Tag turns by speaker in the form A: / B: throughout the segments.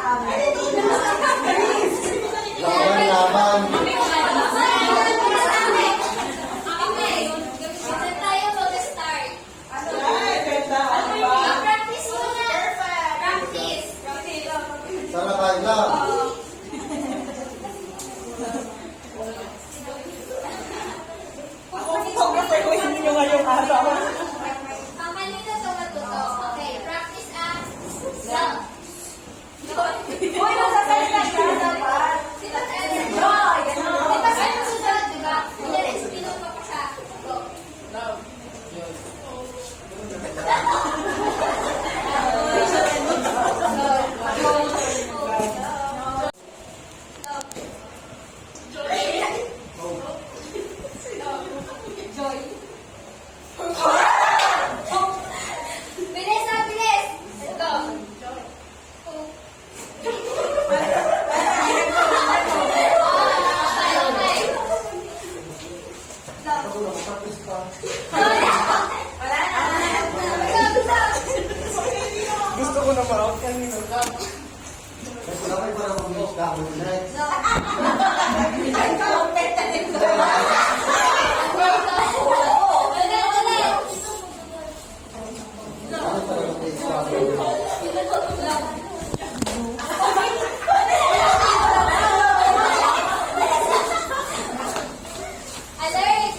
A: Laban. Sana tayo lang.
B: Photographer ko hindi nyo ngayong araw.
C: Ang kanina to matuto. Okay, practice ang love. Uy, magsasalita ka dapat. Diba tayo? Diba tayo susunod, diba? Kunyari, pinuto ko siya. Go. Love. Joy. Bilis na, bilis! Let's go!
B: Gusto ko na ma-out kanina.
A: Dapat para mag-miss ka ako tonight. Dapat para mag-miss ka ako.
C: Alert!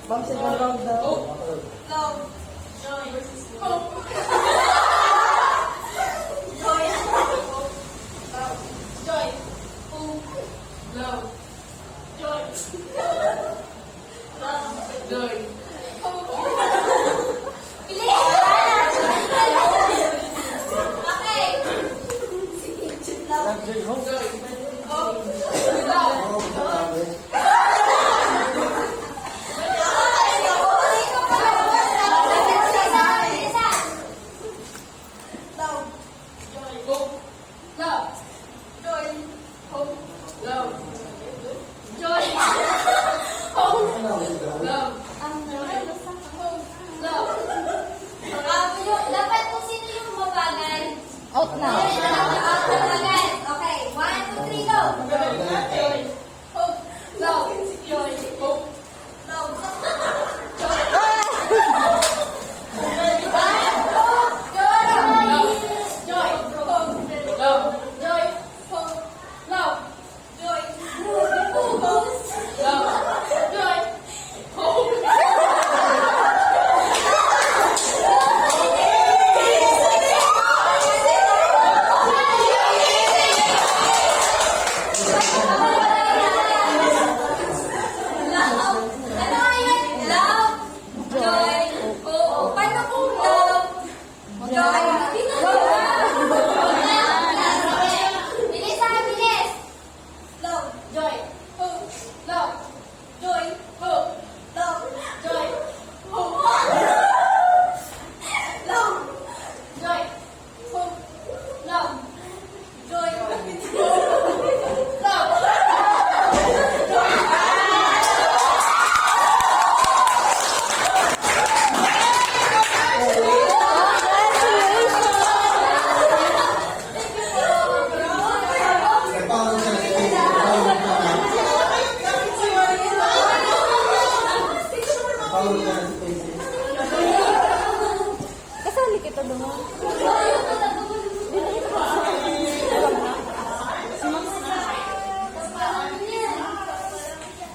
B: Bang second round daw. Dapat kung sino yung mabagal.
D: Out na.
C: Okay, 1, 2, 3, go! Go!
D: Kasali kita doon.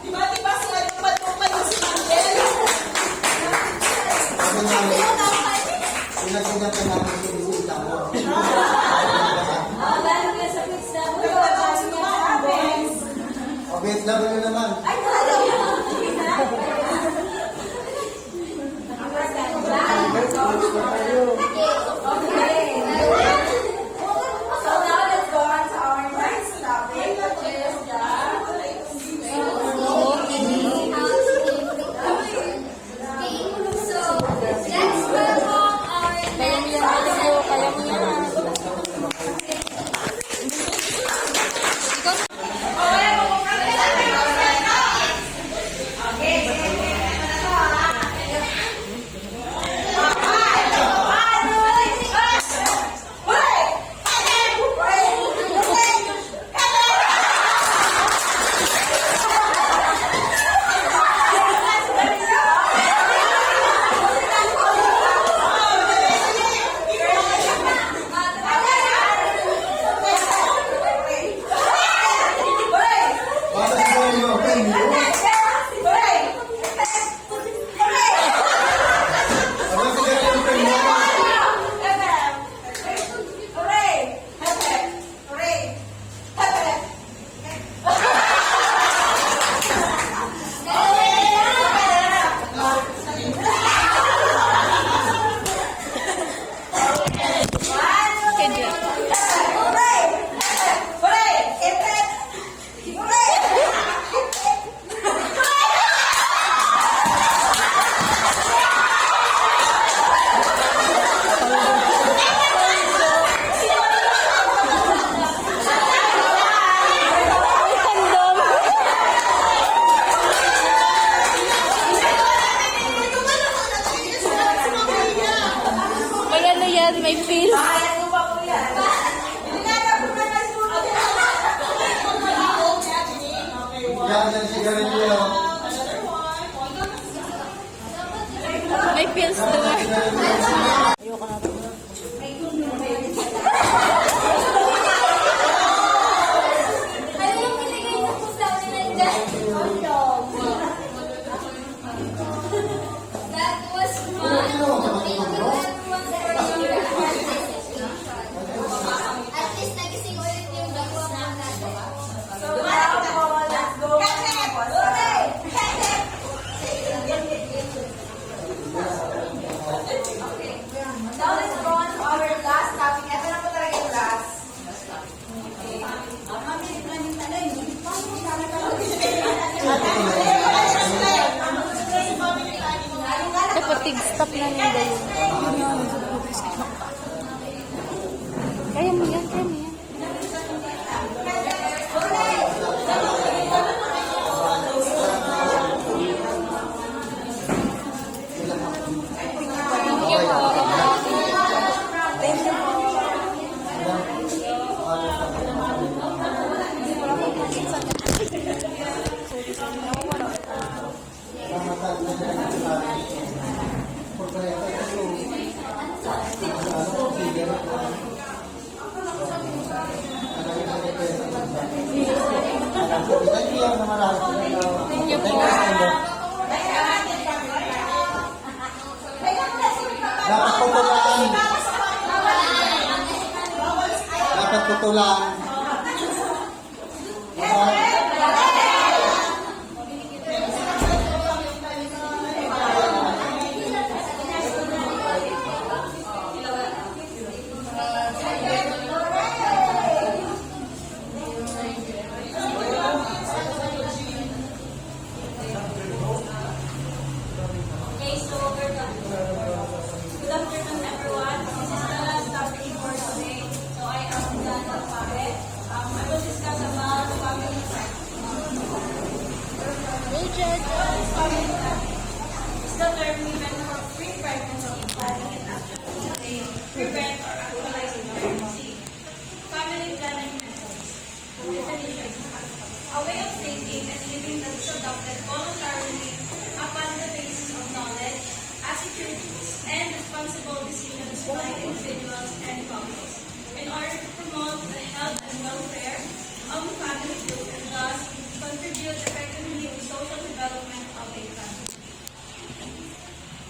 B: Diba, patupad yung si Angel?
A: Sabi namin, pinagsigat ka namin sa bisita mo. Obet lang na naman.
C: Alright,
D: Stop na niya yun. Kaya mo yan, kaya mo yan.
A: Thank you naman lahat. Thank you po. Dapat putulan. Dapat putulan.
C: Okay, so we're done. Good afternoon, everyone. This is the last topic for today. So I am Dana Pare. I will discuss about family planning. Family planning is the term given for pre-pregnancy planning and after pregnancy, prevent or actualize pregnancy. Family planning methods. Definition. A way of thinking and living that is adopted voluntarily upon the basis of knowledge, attitudes, and responsible decisions by individuals and couples in order to promote the health and welfare of the family group and thus contribute effectively to social development of a family.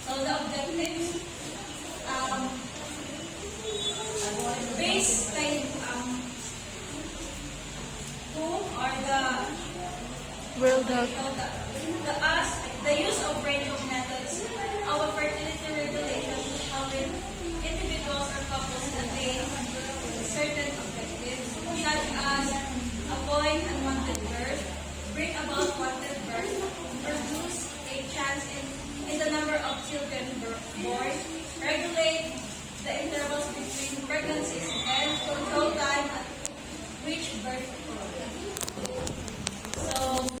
C: So the objectives, base like who are the the use of range of methods of fertility regulation to help individuals or couples attain certain objectives, such as avoid unwanted birth, bring about wanted birth, reduce a chance in the number of children born, regulate the intervals between pregnancies, and control time at which birth occurs.